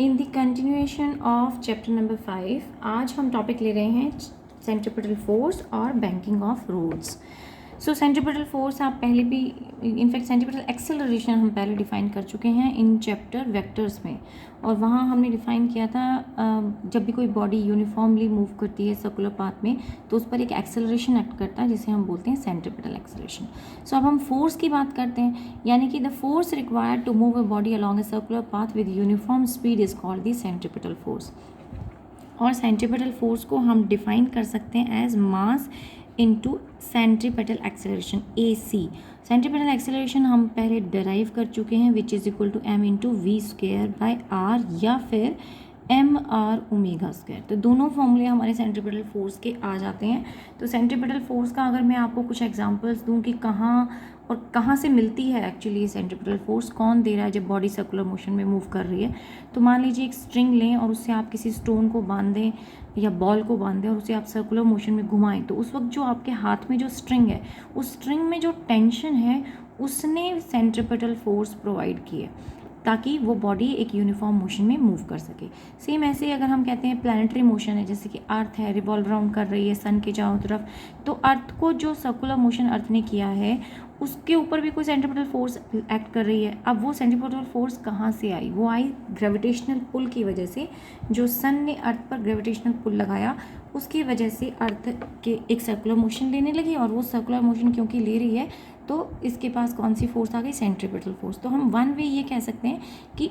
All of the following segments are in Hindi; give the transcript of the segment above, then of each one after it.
In the continuation of chapter number 5 आज हम टॉपिक ले रहे हैं सेंट्रीपिटल फोर्स और banking of roads. So centripetal force आप पहले भी इनफैक्ट सेंट्रीपिटल एक्सेलरेशन हम पहले डिफाइन कर चुके हैं इन चैप्टर वेक्टर्स में, और वहाँ हमने डिफाइन किया था जब भी कोई बॉडी यूनिफॉर्मली मूव करती है सर्कुलर पाथ में तो उस पर एक एक्सेलरेशन एक्ट करता है जिसे हम बोलते हैं सेंट्रीपिटल एक्सेलरेशन। सो अब हम फोर्स की बात करते हैं, यानी कि the force required to move a body along a circular path with uniform speed is called the centripetal force. और सेंट्रीपिटल फोर्स को हम डिफाइन कर सकते हैं as mass into centripetal acceleration AC। Centripetal acceleration हम पहले डराइव कर चुके हैं which is equal to m into V square by R या फिर mr ओमेगा स्क्वायर। तो दोनों फॉर्मूले हमारे सेंट्रीपिटल फोर्स के आ जाते हैं। तो सेंट्रीपिटल फोर्स का अगर मैं आपको कुछ एग्जांपल्स दूं कि कहाँ से मिलती है एक्चुअली सेंट्रीपिटल फोर्स, कौन दे रहा है जब बॉडी सर्कुलर मोशन में मूव कर रही है, तो मान लीजिए एक स्ट्रिंग लें और उससे आप किसी स्टोन को बांध दें या बॉल को बांध दें और उसे आप सर्कुलर मोशन में घुमाएं, तो उस वक्त जो आपके हाथ में जो स्ट्रिंग है उस स्ट्रिंग में जो टेंशन है उसने सेंट्रीपिटल फोर्स प्रोवाइड की है ताकि वो बॉडी एक यूनिफॉर्म मोशन में मूव कर सके। सेम ऐसे अगर हम कहते हैं प्लैनेटरी मोशन है, जैसे कि अर्थ है रिवॉल्व राउंड कर रही है सन के चारों तरफ, तो अर्थ को जो सर्कुलर मोशन अर्थ ने किया है उसके ऊपर भी कोई सेंट्रीपिटल फोर्स एक्ट कर रही है। अब वो सेंट्रीपिटल फोर्स कहाँ से आई? वो आई ग्रेविटेशनल पुल की वजह से। जो सन ने अर्थ पर ग्रेविटेशनल पुल लगाया उसकी वजह से अर्थ के एक सर्कुलर मोशन लेने लगी, और वो सर्कुलर मोशन क्योंकि ले रही है तो इसके पास कौन सी फोर्स आ गई? Centripetal force. तो हम वन वे ये कह सकते हैं कि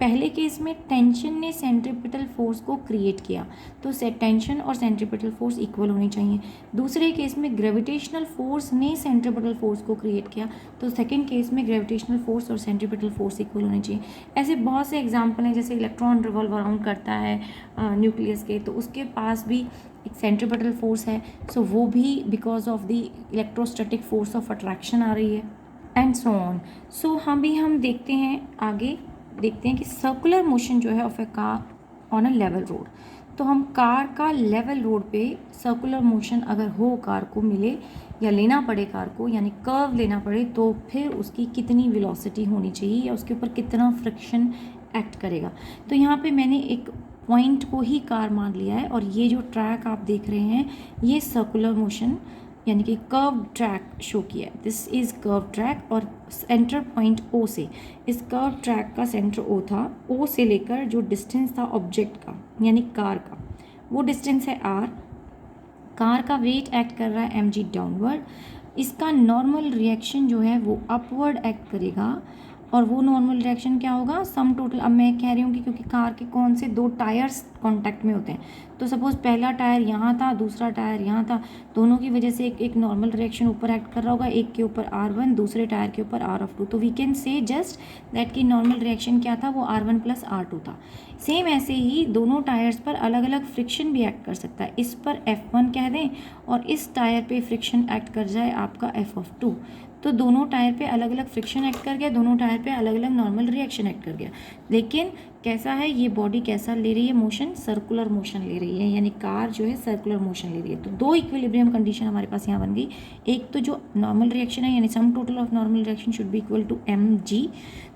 पहले केस में टेंशन ने सेंट्रीपिटल फोर्स को क्रिएट किया, तो टेंशन और सेंट्रीपिटल फोर्स इक्वल होनी चाहिए। दूसरे केस में ग्रेविटेशनल फोर्स ने सेंट्रीपिटल फोर्स को क्रिएट किया, तो सेकंड केस में ग्रेविटेशनल फोर्स और सेंट्रीपिटल फोर्स इक्वल होने चाहिए। ऐसे बहुत से एग्जांपल हैं, जैसे इलेक्ट्रॉन रिवॉल्व अराउंड करता है न्यूक्लियस के, तो उसके पास भी एक सेंट्रीपिटल फोर्स है, सो वो भी because of the electrostatic force of attraction आ रही है एंड सो ऑन। सो हम देखते हैं आगे, देखते हैं कि सर्कुलर मोशन जो है of A car on a level road. तो हम कार का लेवल रोड पे सर्कुलर मोशन अगर हो, कार को मिले या लेना पड़े कार को, यानी कर्व लेना पड़े, तो फिर उसकी कितनी वेलोसिटी होनी चाहिए या उसके ऊपर कितना फ्रिक्शन एक्ट करेगा। तो यहाँ पे मैंने एक पॉइंट को ही कार मान लिया है, और ये जो ट्रैक आप देख रहे हैं ये सर्कुलर मोशन यानी कि कर्व ट्रैक शो किया है। दिस इज़ कर्व ट्रैक, और सेंटर पॉइंट O से, इस कर्व ट्रैक का सेंटर O था, O से लेकर जो डिस्टेंस था ऑब्जेक्ट का यानी कार का, वो डिस्टेंस है R। कार का वेट एक्ट कर रहा है mg डाउनवर्ड। इसका नॉर्मल रिएक्शन जो है वो अपवर्ड एक्ट करेगा, और वो नॉर्मल रिएक्शन क्या होगा? Sum total. अब मैं कह रही हूँ कि क्योंकि कार के कौन से दो टायर्स कांटेक्ट में होते हैं, तो सपोज पहला टायर यहाँ था दूसरा टायर यहाँ था, दोनों की वजह से एक नॉर्मल रिएक्शन ऊपर एक्ट कर रहा होगा, एक के ऊपर R1 दूसरे टायर के ऊपर R2। तो we can say just that कि नॉर्मल रिएक्शन क्या था? वो R1 प्लस R2 था। सेम ऐसे ही दोनों टायर्स पर अलग अलग फ्रिक्शन भी एक्ट कर सकता है। इस पर F1 कह दें और इस टायर पे फ्रिक्शन एक्ट कर जाए आपका F2, तो दोनों टायर पे अलग अलग फ्रिक्शन एक्ट कर गया, दोनों टायर पे अलग अलग नॉर्मल रिएक्शन एक्ट कर गया। लेकिन कैसा है ये बॉडी, कैसा ले रही है मोशन? सर्कुलर मोशन ले रही है, यानी कार जो है सर्कुलर मोशन ले रही है। तो दो इक्विलिब्रियम कंडीशन हमारे पास यहाँ बन गई। एक तो जो नॉर्मल रिएक्शन है यानी sum total of normal reaction should be equal to mg,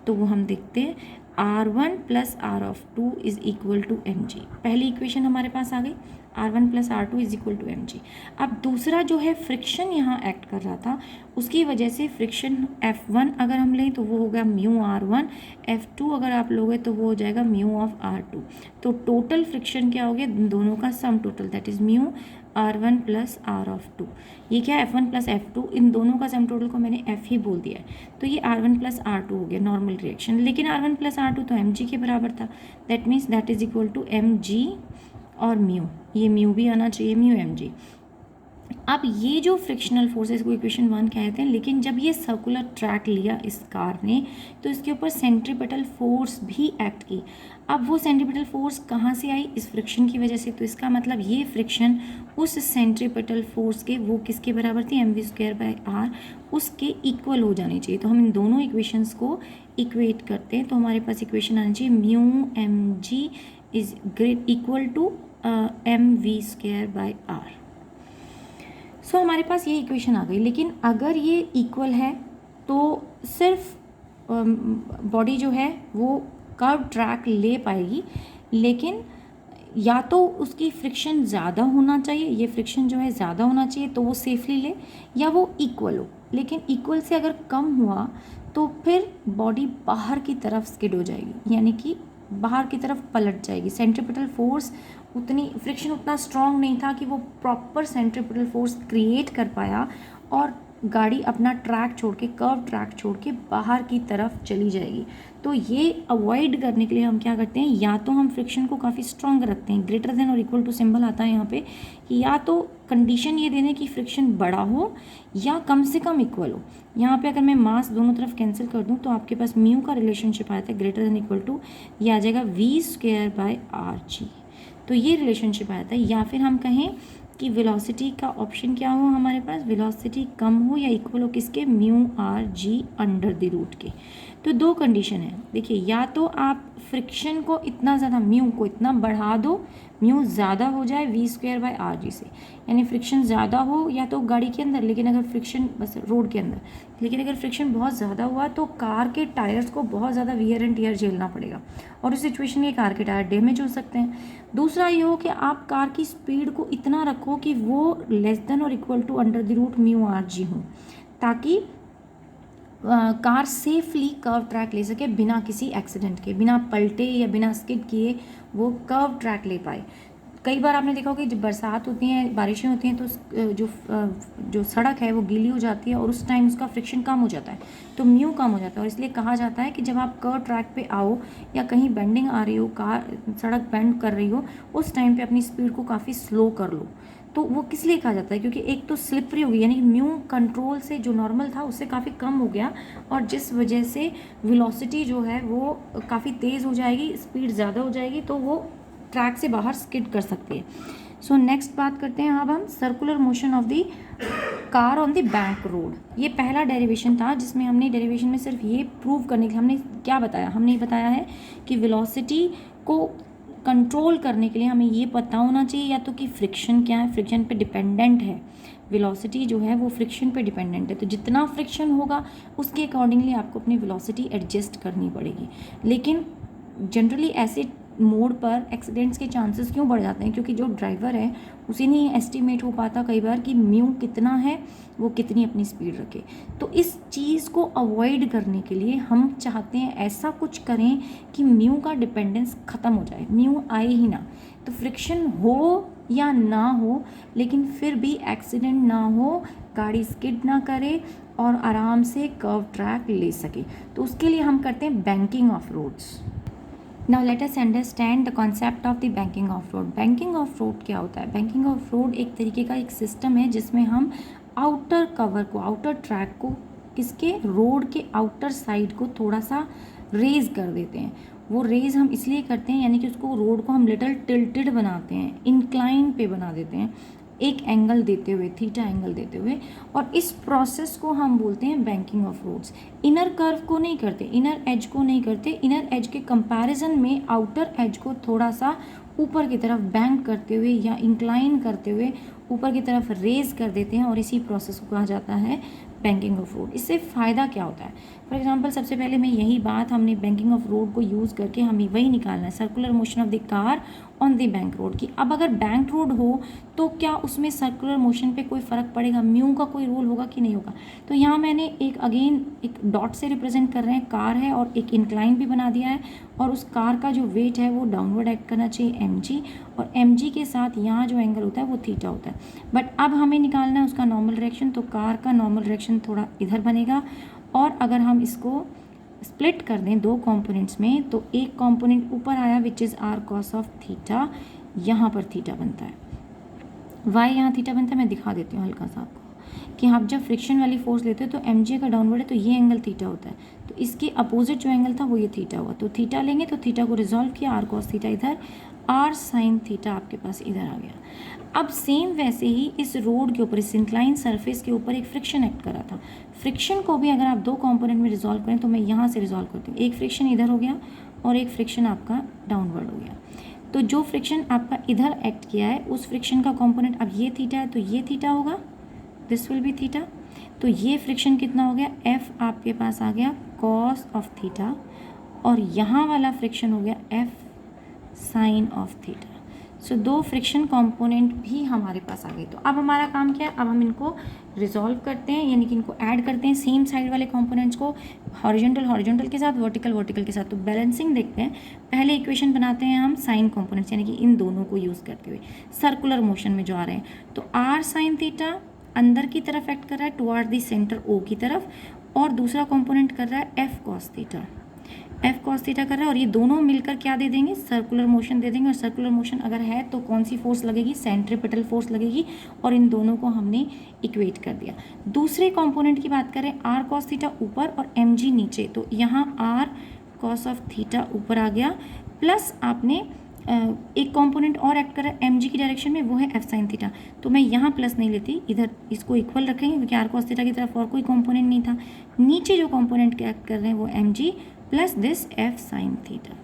तो वो हम देखते हैं R1 plus R2 is equal to mg। पहली इक्वेशन हमारे पास आ गई, R1 plus R2 is equal to mg। अब दूसरा जो है फ्रिक्शन यहाँ एक्ट कर रहा था, उसकी वजह से फ्रिक्शन F1 अगर हम लें तो वो होगा म्यू R1, F2 अगर आप लोगे तो वो हो जाएगा म्यू ऑफ R2। तो टोटल फ्रिक्शन क्या हो गया? दोनों का sum total, that is mu R1 plus R2। ये क्या? F1 प्लस F2, इन दोनों का सम टोटल को मैंने F ही बोल दिया है, तो ये R1 प्लस R2 हो गया नॉर्मल रिएक्शन। लेकिन R1 प्लस R2 तो mg के बराबर था, that means that is equal to mg और म्यू, ये म्यू भी आना चाहिए, म्यू mg। अब ये जो फ्रिक्शनल फोर्सेस को इक्वेशन 1 कहते हैं, लेकिन जब ये सर्कुलर ट्रैक लिया इस कार ने तो इसके ऊपर सेंट्रीपिटल फोर्स भी एक्ट की। अब वो सेंट्रीपिटल फोर्स कहाँ से आई? इस फ्रिक्शन की वजह से। तो इसका मतलब ये फ्रिक्शन उस सेंट्रीपिटल फोर्स के, वो किसके बराबर थी? mv स्क्वायर बाई आर, उसके इक्वल हो जानी चाहिए। तो हम इन दोनों इक्वेशंस को इक्वेट करते हैं, तो हमारे पास इक्वेशन आनी चाहिए mu mg is great equal to mv square by R. So हमारे पास ये इक्वेशन आ गई। लेकिन अगर ये इक्वल है तो सिर्फ बॉडी जो है वो कर्व ट्रैक ले पाएगी, लेकिन या तो उसकी फ्रिक्शन ज़्यादा होना चाहिए, ये फ्रिक्शन जो है ज़्यादा होना चाहिए तो वो सेफली ले, या वो इक्वल हो। लेकिन इक्वल से अगर कम हुआ तो फिर बॉडी बाहर की तरफ स्किड हो जाएगी, यानी कि बाहर की तरफ पलट जाएगी। सेंट्रीपिटल फोर्स उतनी, फ्रिक्शन उतना स्ट्रॉन्ग नहीं था कि वो प्रॉपर सेंट्रीपिटल फोर्स क्रिएट कर पाया और गाड़ी अपना ट्रैक छोड़ के, कर्व ट्रैक छोड़ के बाहर की तरफ चली जाएगी। तो ये अवॉइड करने के लिए हम क्या करते हैं, या तो हम फ्रिक्शन को काफ़ी स्ट्रॉन्ग रखते हैं, ग्रेटर देन और इक्वल टू सिंबल आता है यहाँ पे, कि या तो कंडीशन ये देने कि फ्रिक्शन बड़ा हो या कम से कम इक्वल हो। यहाँ पे अगर मैं मास दोनों तरफ कैंसिल कर दूँ तो आपके पास म्यू का रिलेशनशिप आता है ग्रेटर देन इक्वल टू, ये आ जाएगा v²/rg। तो ये रिलेशनशिप आता है। या फिर हम कहें कि वेलोसिटी का ऑप्शन क्या हो हमारे पास, वेलोसिटी कम हो या इक्वल हो किसके, μ/g अंडर द रूट के। तो दो कंडीशन है, देखिए, या तो आप फ्रिक्शन को इतना ज़्यादा, म्यू को इतना बढ़ा दो, म्यू ज़्यादा हो जाए v²/rg से, यानी फ्रिक्शन ज़्यादा हो या तो गाड़ी के अंदर, लेकिन अगर फ्रिक्शन, बस रोड के अंदर, लेकिन अगर फ्रिक्शन बहुत ज़्यादा हुआ तो कार के टायर्स को बहुत ज़्यादा वियर एंड टियर झेलना पड़ेगा और उस सिचुएशन में कार के टायर डैमेज हो सकते हैं। दूसरा ये हो कि आप कार की स्पीड को इतना रखो कि वो लेस देन और equal to under the root μ/g हो, ताकि कार सेफली कर्व ट्रैक ले सके बिना किसी एक्सीडेंट के, बिना पलटे या बिना स्किड किए वो कर्व ट्रैक ले पाए। कई बार आपने देखा होगा कि जब बरसात होती है, बारिशें होती हैं, तो जो सड़क है वो गीली हो जाती है और उस टाइम उसका फ्रिक्शन कम हो जाता है, तो म्यू कम हो जाता है। और इसलिए कहा जाता है कि जब आप कर्व ट्रैक पे आओ या कहीं बेंडिंग आ रही हो, कार सड़क बेंड कर रही हो, उस टाइम पे अपनी स्पीड को काफ़ी स्लो कर लो। तो वो किस लिए कहा जाता है, क्योंकि एक तो स्लिपरी हो गई, यानी म्यू कंट्रोल से जो नॉर्मल था उससे काफ़ी कम हो गया, और जिस वजह से वेलोसिटी जो है वो काफ़ी तेज़ हो जाएगी, स्पीड ज़्यादा हो जाएगी, तो वो ट्रैक से बाहर स्किड कर सकती है। सो नेक्स्ट बात करते हैं अब हम circular motion of the car on the bank road. ये पहला डेरिवेशन था जिसमें हमने डेरिवेशन में सिर्फ ये प्रूव करने के लिए हमने क्या बताया, हमने ये बताया है कि वेलोसिटी को कंट्रोल करने के लिए हमें ये पता होना चाहिए या तो कि फ्रिक्शन क्या है, फ्रिक्शन पे डिपेंडेंट है, वेलोसिटी जो है वो फ्रिक्शन पे डिपेंडेंट है, तो जितना फ्रिक्शन होगा उसके अकॉर्डिंगली आपको अपनी वेलोसिटी एडजस्ट करनी पड़ेगी। लेकिन जनरली ऐसे मोड पर एक्सीडेंट्स के चांसेस क्यों बढ़ जाते हैं, क्योंकि जो ड्राइवर है उसे नहीं एस्टिमेट हो पाता कई बार कि म्यू कितना है, वो कितनी अपनी स्पीड रखे। तो इस चीज़ को अवॉइड करने के लिए हम चाहते हैं ऐसा कुछ करें कि म्यू का डिपेंडेंस ख़त्म हो जाए, म्यू आए ही ना, तो फ्रिक्शन हो या ना हो लेकिन फिर भी एक्सीडेंट ना हो, गाड़ी स्किड ना करे और आराम से कर्व ट्रैक ले सके। तो उसके लिए हम करते हैं banking of roads. Now let us understand the concept of the banking of road. Banking of road क्या होता है, बैंकिंग ऑफ रोड एक तरीके का एक सिस्टम है जिसमें हम आउटर कवर को, आउटर ट्रैक को, किसके, रोड के आउटर साइड को थोड़ा सा रेज कर देते हैं। वो रेज हम इसलिए करते हैं, यानी कि उसको, रोड को हम लिटिल टिल्टेड बनाते हैं, इंक्लाइन पे बना देते हैं, एक एंगल देते हुए, थीटा एंगल देते हुए, और इस प्रोसेस को हम बोलते हैं banking of roads. Inner curve को नहीं करते, इनर एज को नहीं करते, इनर एज के कंपैरिजन में आउटर एज को थोड़ा सा ऊपर की तरफ बैंक करते हुए या इंक्लाइन करते हुए ऊपर की तरफ रेज कर देते हैं, और इसी प्रोसेस को कहा जाता है बैंकिंग ऑफ रोड। इससे फ़ायदा क्या होता है, फॉर एग्जांपल सबसे पहले मैं यही बात, हमने बैंकिंग ऑफ रोड को यूज़ करके हमें वही निकालना है, circular motion of the car on the bank road की। अब अगर बैंक रोड हो तो क्या उसमें सर्कुलर मोशन पे कोई फ़र्क पड़ेगा, म्यू का कोई रोल होगा कि नहीं होगा। तो यहाँ मैंने एक अगेन एक डॉट से रिप्रेजेंट कर रहे हैं, कार है और एक इंक्लाइन भी बना दिया है, और उस कार का जो वेट है वो डाउनवर्ड एक्ट करना चाहिए mg, और mg के साथ यहाँ जो एंगल होता है वो थीटा होता है। बट अब हमें निकालना है उसका नॉर्मल डायरेक्शन, तो कार का नॉर्मल डायरेक्शन थोड़ा इधर बनेगा, और अगर हम इसको स्प्लिट कर दें दो कंपोनेंट्स में, तो एक कंपोनेंट ऊपर आया which is R cos of theta, यहाँ पर थीटा बनता है, वाई यहाँ थीटा बनता है। मैं दिखा देती हूँ हल्का सा आपको कि आप जब फ्रिक्शन वाली फोर्स लेते हो तो mg का डाउनवर्ड है तो ये एंगल थीटा होता है, तो इसके अपोजिट जो एंगल था वो ये थीटा हुआ, तो थीटा लेंगे तो थीटा को रिजॉल्व किया, आर कॉस थीटा इधर, आर साइन थीटा आपके पास इधर आ गया। अब सेम वैसे ही इस रोड के ऊपर, इस इंक्लाइन सरफेस के ऊपर एक फ्रिक्शन एक्ट करा था, फ्रिक्शन को भी अगर आप दो कंपोनेंट में रिजॉल्व करें तो मैं यहाँ से रिजॉल्व करती हूँ, एक फ्रिक्शन इधर हो गया और एक फ्रिक्शन आपका डाउनवर्ड हो गया। तो जो फ्रिक्शन आपका इधर एक्ट किया है उस फ्रिक्शन का कंपोनेंट अब ये थीटा है, तो ये थीटा होगा, दिस विल बी थीटा। तो ये फ्रिक्शन कितना हो गया, एफ आपके पास आ गया कॉस ऑफ थीटा, और यहाँ वाला फ्रिक्शन हो गया एफ साइन ऑफ थीटा। सो दो फ्रिक्शन कंपोनेंट भी हमारे पास आ गए। तो अब हमारा काम क्या है, अब हम इनको रिजॉल्व करते हैं, यानी कि इनको ऐड करते हैं सेम साइड वाले कंपोनेंट्स को, हॉरिजॉन्टल के साथ, वर्टिकल के साथ। तो बैलेंसिंग देखते हैं। पहले इक्वेशन बनाते हैं हम साइन कंपोनेंट्स, यानी कि इन दोनों को यूज़ करते हुए सर्कुलर मोशन में जो आ रहे हैं। तो आर साइन थीटा अंदर की तरफ एक्ट कर रहा है टुवार्ड द सेंटर ओ की तरफ, और दूसरा कंपोनेंट कर रहा है F cos theta, F cos theta कर रहा है, और ये दोनों मिलकर क्या दे देंगे, सर्कुलर मोशन दे देंगे। और सर्कुलर मोशन अगर है तो कौन सी फोर्स लगेगी, सेंट्रीपिटल फोर्स लगेगी, और इन दोनों को हमने इक्वेट कर दिया। दूसरे कंपोनेंट की बात करें, आर कॉस थीटा ऊपर और एम जी नीचे, तो यहाँ आर कॉस ऑफ थीटा ऊपर आ गया, प्लस आपने एक कंपोनेंट और एक्ट कर रहा है एम जी की डायरेक्शन में, वो है एफ साइन थीटा। तो मैं यहाँ प्लस नहीं लेती, इधर इसको इक्वल रखेंगे, क्योंकि आर कॉस थीटा की तरफ और कोई कंपोनेंट नहीं था। नीचे जो कंपोनेंट एक्ट कर रहे हैं वो M G plus this F sine theta.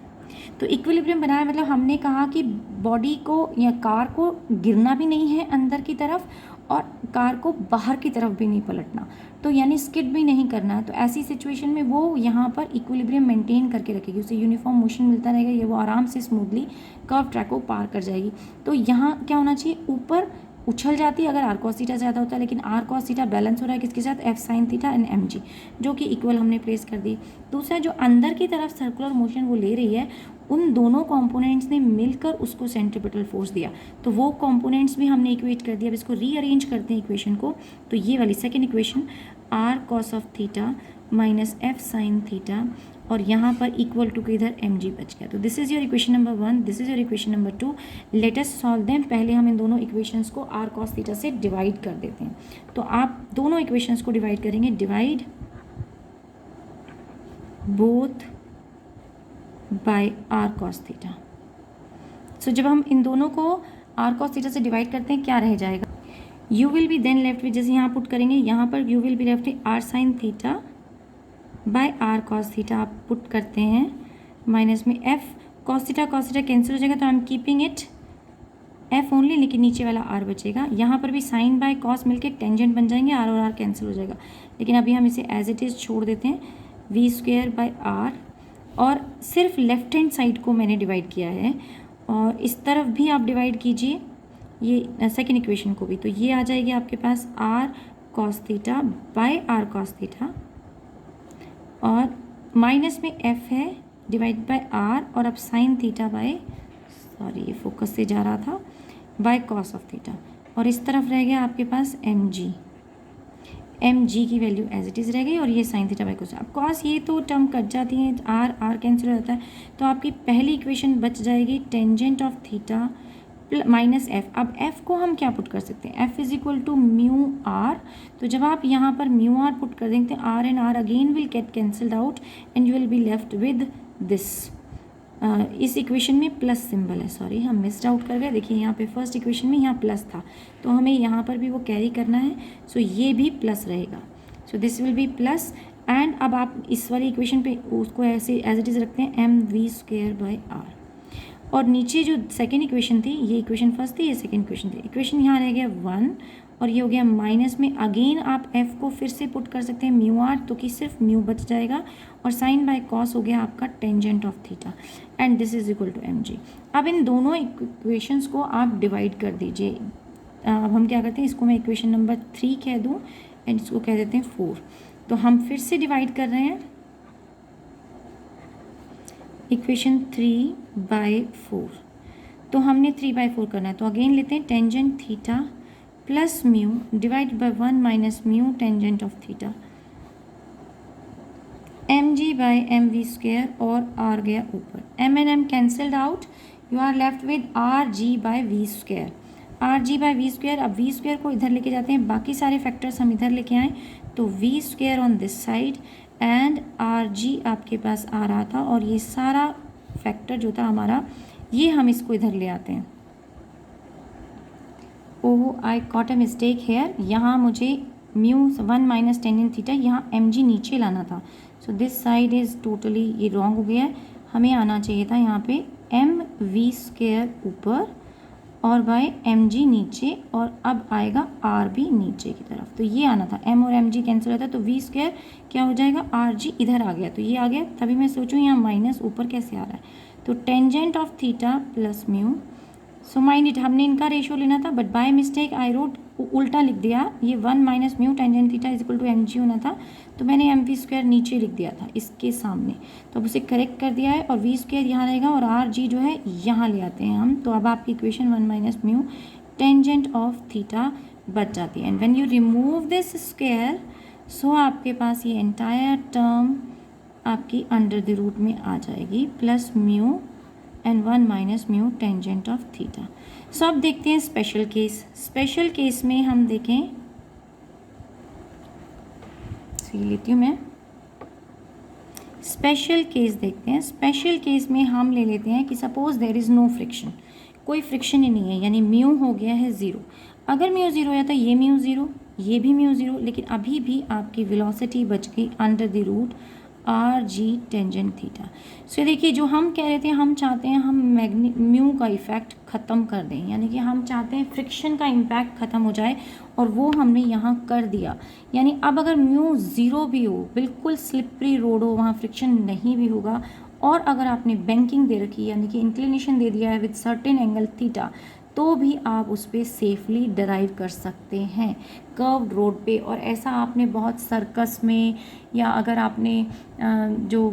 तो इक्विलिब्रियम बनाया, मतलब हमने कहा कि बॉडी को या कार को गिरना भी नहीं है अंदर की तरफ, और कार को बाहर की तरफ भी नहीं पलटना, तो यानी स्किड भी नहीं करना है। तो ऐसी सिचुएशन में वो यहाँ पर इक्विलिब्रियम मेंटेन करके रखेगी, उसे यूनिफॉर्म मोशन मिलता रहेगा, ये वो आराम से स्मूथली कर्व ट्रैक को पार कर जाएगी। तो यहाँ क्या होना चाहिए, ऊपर उछल जाती है अगर आर कॉस थीटा ज़्यादा होता है, लेकिन आर कॉस थीटा बैलेंस हो रहा है किसके साथ, F sine theta and M G, जो कि इक्वल हमने प्लेस कर दी। दूसरा, जो अंदर की तरफ सर्कुलर मोशन वो ले रही है, उन दोनों कंपोनेंट्स ने मिलकर उसको सेंट्रीपिटल फोर्स दिया, तो वो कंपोनेंट्स भी हमने इक्वेट कर दिया। अब इसको रीअरेंज करते हैं इक्वेशन को, तो ये वाली second equation, R cos of theta minus F sine theta, और यहाँ पर इक्वल टू के इधर एम जी बच गया। तो this is your equation number 1, this is your equation number 2। Let us solve them. पहले हम इन दोनों इक्वेशंस को आर कॉस थीटा से डिवाइड कर देते हैं। तो आप दोनों इक्वेशंस को डिवाइड करेंगे, divide both by R cos theta. So जब हम इन दोनों को आर कॉस थीटा से डिवाइड करते हैं, क्या रह जाएगा, you will be then left with, जैसे यहाँ पुट करेंगे, यहाँ पर you will be left with R sine theta by R cos theta आप पुट करते हैं, माइनस में एफ कॉस थीटा कैंसिल हो जाएगा, तो I am keeping it F only, लेकिन नीचे वाला आर बचेगा। यहाँ पर भी साइन बाय कॉस मिलके टेंजेंट बन जाएंगे, आर और आर कैंसिल हो जाएगा, लेकिन अभी हम इसे एज इट इज़ छोड़ देते हैं, वी स्क्वेयर बाय आर, और सिर्फ लेफ्ट हैंड साइड को मैंने डिवाइड किया है, और इस तरफ भी आप डिवाइड कीजिए ये सेकेंड इक्वेशन को भी, तो ये आ जाएगी आपके पास R cos theta by R cos theta, और माइनस में एफ है डिवाइड बाय आर, और अब साइन थीटा बाय, सॉरी ये फोकस से जा रहा था, बाय कॉस ऑफ थीटा, और इस तरफ रह गया आपके पास एम जी की वैल्यू एज इट इज़ रह गई, और ये साइन थीटा बाय कॉस। अब कॉस ये तो टर्म कट जाती है, आर कैंसिल हो जाता है, तो आपकी पहली इक्वेशन बच जाएगी tangent of theta minus F. अब एफ को हम क्या पुट कर सकते हैं, F is equal to mu R, तो जब आप यहाँ पर म्यू आर पुट कर देंगे, R and R again will get cancelled out, and you will be left with this. इस इक्वेशन में प्लस सिंबल है, सॉरी हम मिस्ड आउट कर गए, देखिए यहाँ पे फर्स्ट इक्वेशन में यहाँ प्लस था, तो हमें यहाँ पर भी वो कैरी करना है, सो ये भी प्लस रहेगा, so this will be plus. And अब आप इस वाली इक्वेशन पे उसको ऐसे एज इट इज़ रखते हैं, M V square by R, और नीचे जो सेकेंड इक्वेशन थी, ये इक्वेशन फर्स्ट थी, ये सेकेंड इक्वेशन थी, इक्वेशन यहाँ रह गया 1, और ये हो गया माइनस में, अगेन आप एफ को फिर से पुट कर सकते हैं म्यू आर, तो कि सिर्फ म्यू बच जाएगा, और साइन बाय कॉस हो गया आपका tangent of theta, and this is equal to M G. अब इन दोनों इक्वेशंस को आप डिवाइड कर दीजिए। अब हम क्या करते हैं, इसको मैं इक्वेशन नंबर 3 कह दूँ, एंड इसको कह देते हैं 4। तो हम फिर से डिवाइड कर रहे हैं इक्वेशन 3/4, तो हमने 3/4 करना है, तो अगेन लेते हैं tangent theta plus mu divide by 1 minus mu tangent of theta, M G by M V square, और आर गया ऊपर, M and M cancelled out, you are left with R G by V square, R G by V square. अब वी स्क्वेयर को इधर लेके जाते हैं, बाकी सारे फैक्टर्स हम इधर लेके आए, तो V square on this side and R G आपके पास आ रहा था, और ये सारा फैक्टर जो था हमारा, ये हम इसको इधर ले आते हैं। Oh I got a mistake here, यहाँ मुझे म्यू 1 माइनस टेंजेंट थीटा, यहाँ एम जी नीचे लाना था, so this side is totally ये रॉन्ग हो गया है, हमें आना चाहिए था यहाँ पे एम वी स्क्वेयर ऊपर, और बाय एम जी नीचे, और अब आएगा आर भी नीचे की तरफ। तो ये आना था, एम और एम जी कैंसिल होता है तो वी स्क्वायर क्या हो जाएगा, आर जी इधर आ गया तो ये आ गया। तभी मैं सोचूं यहाँ माइनस ऊपर कैसे आ रहा है, तो tangent of theta plus mu. So mind it, हमने इनका रेशियो लेना था but by mistake I wrote उल्टा लिख दिया, ये 1 minus mu tangent theta is equal to M G होना था, तो मैंने एम वी स्क्वायर नीचे लिख दिया था इसके सामने। तो अब उसे करेक्ट कर दिया है और वी स्क्वायर यहाँ रहेगा और आर जी जो है यहाँ ले आते हैं हम। तो अब आपकी equation 1 minus mu tangent of theta बच जाती है। And when you remove this square, so आपके पास ये एंटायर टर्म आपकी अंडर द रूट में आ जाएगी, plus mu and 1 minus mu tangent of theta. So अब देखते हैं स्पेशल केस। स्पेशल केस में हम देखें, ये लेती हूँ मैं, स्पेशल केस देखते हैं। स्पेशल केस में हम ले लेते हैं कि suppose there is no friction, कोई फ्रिक्शन ही नहीं है, यानी म्यू हो गया है ज़ीरो। अगर म्यू ज़ीरो है तो ये म्यू ज़ीरो, ये भी म्यू ज़ीरो, लेकिन अभी भी आपकी वेलोसिटी बच गई under the root R G tangent theta. So देखिए, जो हम कह रहे थे, हम चाहते हैं हम म्यू का इफेक्ट ख़त्म कर दें, यानी कि हम चाहते हैं फ्रिक्शन का इम्पैक्ट ख़त्म हो जाए, और वो हमने यहाँ कर दिया। यानी अब अगर म्यू ज़ीरो भी हो, बिल्कुल स्लिपरी रोड हो, वहाँ फ्रिक्शन नहीं भी होगा, और अगर आपने बैंकिंग दे रखी है यानी कि इंक्लिनेशन दे दिया है विद सर्टेन एंगल थीटा, तो भी आप उस पर सेफली डराइव कर सकते हैं कर्व्ड रोड पे। और ऐसा आपने बहुत सर्कस में, या अगर आपने जो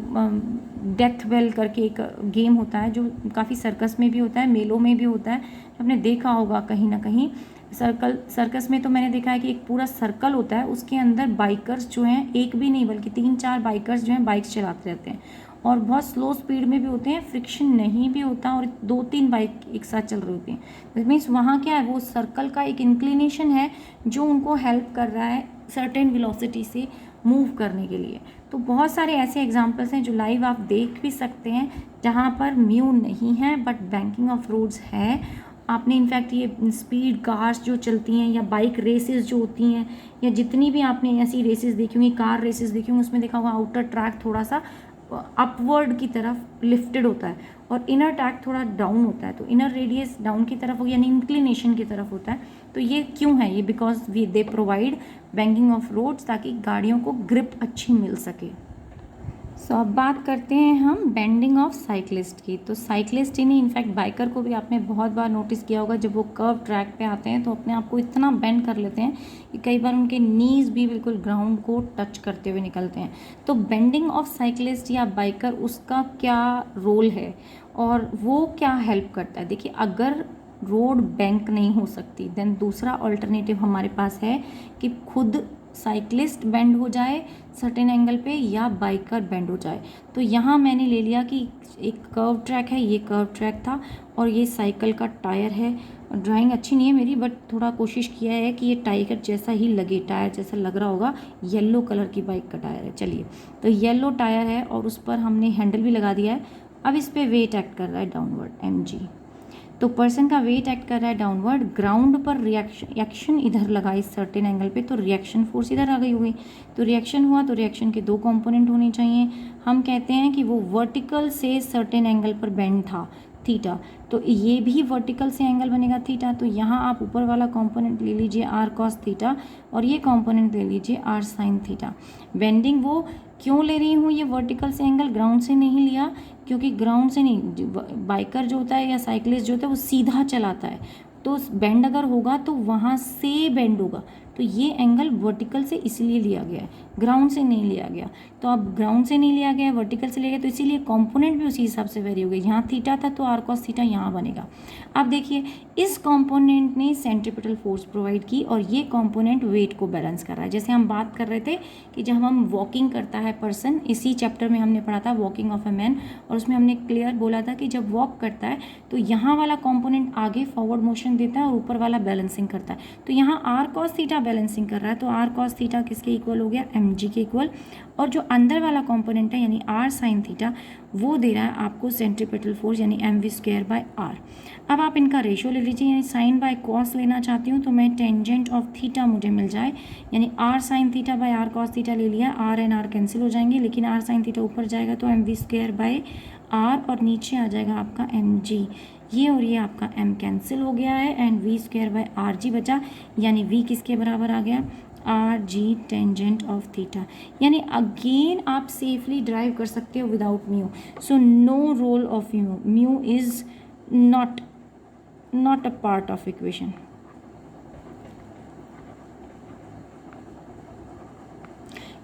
डेथ बेल करके एक गेम होता है जो काफ़ी सर्कस में भी होता है, मेलों में भी होता है, आपने देखा होगा कहीं ना कहीं। सर्कस में तो मैंने देखा है कि एक पूरा सर्कल होता है, उसके अंदर बाइकर्स जो हैं, एक भी नहीं बल्कि 3-4 बाइकर्स जो हैं बाइक्स चलाते रहते हैं, और बहुत स्लो स्पीड में भी होते हैं, फ्रिक्शन नहीं भी होता, और 2-3 बाइक एक साथ चल रही होती हैं। दैट मीन्स वहाँ क्या है, वो सर्कल का एक इंक्लिनेशन है जो उनको हेल्प कर रहा है सर्टेन वेलोसिटी से मूव करने के लिए। तो बहुत सारे ऐसे एग्जांपल्स हैं जो लाइव आप देख भी सकते हैं, जहाँ पर म्यू नहीं है बट बैंकिंग ऑफ रोड्स है। आपने इनफैक्ट ये स्पीड कार्स जो चलती हैं, या बाइक रेसेस जो होती हैं, या जितनी भी आपने ऐसी रेसेस देखी होंगी, कार रेसेस देखी होंगी, उसमें देखा होगा आउटर ट्रैक थोड़ा सा अपवर्ड की तरफ लिफ्टेड होता है और इनर ट्रैक थोड़ा डाउन होता है। तो इनर रेडियस डाउन की तरफ हो, यानी इंक्लिनेशन की तरफ होता है। तो ये क्यों है, ये because they provide banking of roads, ताकि गाड़ियों को ग्रिप अच्छी मिल सके। सो अब बात करते हैं हम बेंडिंग ऑफ साइकिलिस्ट की। तो साइकिलिस्ट ही नहीं, इनफैक्ट बाइकर को भी आपने बहुत बार नोटिस किया होगा, जब वो कर्व ट्रैक पे आते हैं तो अपने आप को इतना बेंड कर लेते हैं कि कई बार उनके नीज भी बिल्कुल ग्राउंड को टच करते हुए निकलते हैं। तो बेंडिंग ऑफ साइकिलिस्ट या बाइकर, उसका क्या रोल है और वो क्या हेल्प करता है। देखिए, अगर रोड बैंक नहीं हो सकती, देन दूसरा ऑल्टरनेटिव हमारे पास है कि खुद साइकिलिस्ट बेंड हो जाए सर्टेन एंगल पे, या बाइकर बेंड हो जाए। तो यहाँ मैंने ले लिया कि एक कर्व ट्रैक है, ये कर्व ट्रैक था, और ये साइकिल का टायर है। ड्राइंग अच्छी नहीं है मेरी, बट थोड़ा कोशिश किया है कि ये टायर जैसा ही लगे, टायर जैसा लग रहा होगा। येलो कलर की बाइक का टायर है। चलिए, तो येलो टायर है और उस पर हमने हैंडल भी लगा दिया है। अब इस पर वेट एक्ट कर रहा है डाउनवर्ड, mg। तो पर्सन का वेट एक्ट कर रहा है डाउनवर्ड, ग्राउंड पर रिएक्शन इधर लगा इस सर्टेन एंगल पे, तो रिएक्शन फोर्स इधर आ गई हुई। तो रिएक्शन हुआ, तो रिएक्शन के 2 कंपोनेंट होने चाहिए। हम कहते हैं कि वो वर्टिकल से सर्टेन एंगल पर बेंड था थीटा, तो ये भी वर्टिकल से एंगल बनेगा थीटा। तो यहाँ आप ऊपर वाला कंपोनेंट ले लीजिए आर कॉस थीटा, और ये कंपोनेंट ले लीजिए आर साइन थीटा। बेंडिंग वो क्यों ले रही हूँ, ये वर्टिकल से एंगल ग्राउंड से नहीं लिया, क्योंकि ग्राउंड से नहीं, बाइकर जो होता है या साइकिलिस्ट जो होता है वो सीधा चलाता है, तो बेंड अगर होगा तो वहाँ से बेंड होगा। तो ये एंगल वर्टिकल से इसलिए लिया गया है, ग्राउंड से नहीं लिया गया। तो अब ग्राउंड से नहीं लिया गया, वर्टिकल से लिया गया, तो इसीलिए कंपोनेंट भी उसी हिसाब से वेरी हो गई। यहाँ थीटा था तो आर कॉस थीटा यहाँ बनेगा। अब देखिए, इस कंपोनेंट ने सेंट्रीपिटल फोर्स प्रोवाइड की, और ये कंपोनेंट वेट को बैलेंस कर रहा है। जैसे हम बात कर रहे थे कि जब हम वॉकिंग करता है पर्सन, इसी चैप्टर में हमने पढ़ा था वॉकिंग ऑफ ए मैन, और उसमें हमने क्लियर बोला था कि जब वॉक करता है तो यहाँ वाला कंपोनेंट आगे फॉरवर्ड मोशन देता है और ऊपर वाला बैलेंसिंग करता है। तो यहाँ आर कॉस थीटा बैलेंसिंग कर रहा है, तो आर कॉस थीटा किसके इक्वल हो गया, mg के इक्वल। और जो अंदर वाला कंपोनेंट है यानी आर साइन थीटा, वो दे रहा है आपको सेंट्रीपिटल फोर्स यानी mv²/r। अब आप इनका रेशियो ले लीजिए, यानी साइन बाय कॉस लेना चाहती हूँ तो मैं टेंजेंट ऑफ थीटा मुझे मिल जाए, यानी R sine theta by R cos theta ले लिया, आर एंड आर कैंसिल हो जाएंगे, लेकिन आर साइन थीटा ऊपर जाएगा तो mv²/r, और नीचे आ जाएगा आपका mg। ये और ये आपका m कैंसिल हो गया है and V square by R G बचा, यानी v किसके बराबर आ गया, R G tangent of theta. यानी अगेन आप सेफली ड्राइव कर सकते हो without mu. So no role of mu, mu is not a part of equation.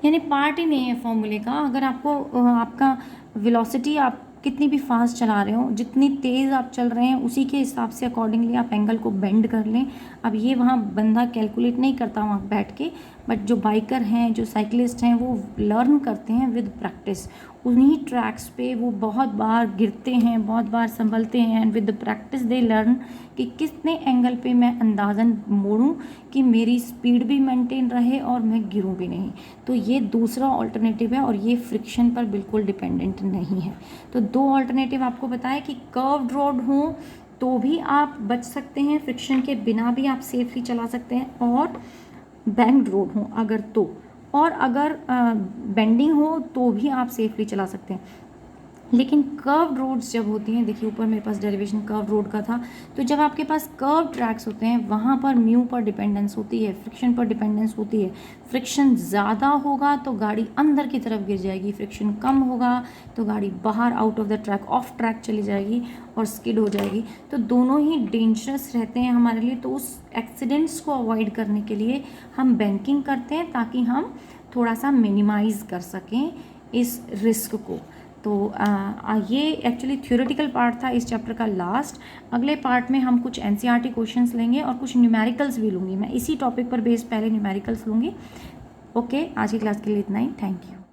यानी पार्ट ही नहीं है फॉर्मूले का। अगर आपको आपका वेलोसिटी आप कितनी भी फास्ट चला रहे हो, जितनी तेज़ आप चल रहे हैं उसी के हिसाब से अकॉर्डिंगली आप एंगल को बेंड कर लें। अब ये वहाँ बंदा कैलकुलेट नहीं करता वहाँ बैठ के, बट जो बाइकर हैं, जो साइकिलिस्ट हैं, वो लर्न करते हैं विद प्रैक्टिस। उन्हीं ट्रैक्स पे वो बहुत बार गिरते हैं, बहुत बार संभलते हैं and with practice they learn कि कितने एंगल पे मैं अंदाज़न मोड़ूं कि मेरी स्पीड भी मेंटेन रहे और मैं गिरूं भी नहीं। तो ये दूसरा ऑल्टरनेटिव है और ये फ्रिक्शन पर बिल्कुल डिपेंडेंट नहीं है। तो दो ऑल्टरनेटिव आपको बताया कि कर्व्ड रोड हो तो भी आप बच सकते हैं, फ्रिक्शन के बिना भी आप सेफली चला सकते हैं, और बैंक्ड रोड हो अगर तो, और अगर बेंडिंग हो तो भी आप सेफली चला सकते हैं। लेकिन कर्व रोड्स जब होती हैं, देखिए ऊपर मेरे पास डेरिवेशन कर्व रोड का था, तो जब आपके पास कर्व ट्रैक्स होते हैं वहाँ पर म्यू पर डिपेंडेंस होती है, फ्रिक्शन पर डिपेंडेंस होती है। फ्रिक्शन ज़्यादा होगा तो गाड़ी अंदर की तरफ गिर जाएगी, फ्रिक्शन कम होगा तो गाड़ी बाहर out of the track, of track चली जाएगी और स्किड हो जाएगी। तो दोनों ही डेंजरस रहते हैं हमारे लिए। तो उस एक्सीडेंट्स को अवॉइड करने के लिए हम बैंकिंग करते हैं ताकि हम थोड़ा सा मिनिमाइज़ कर सकें इस रिस्क को। तो ये एक्चुअली थ्योरेटिकल पार्ट था इस चैप्टर का लास्ट। अगले पार्ट में हम कुछ एनसीईआरटी क्वेश्चंस लेंगे और कुछ न्यूमेरिकल्स भी लूँगी। मैं इसी टॉपिक पर बेस्ड पहले न्यूमेरिकल्स लूँगी। ओके, आज की क्लास के लिए इतना ही। Thank you.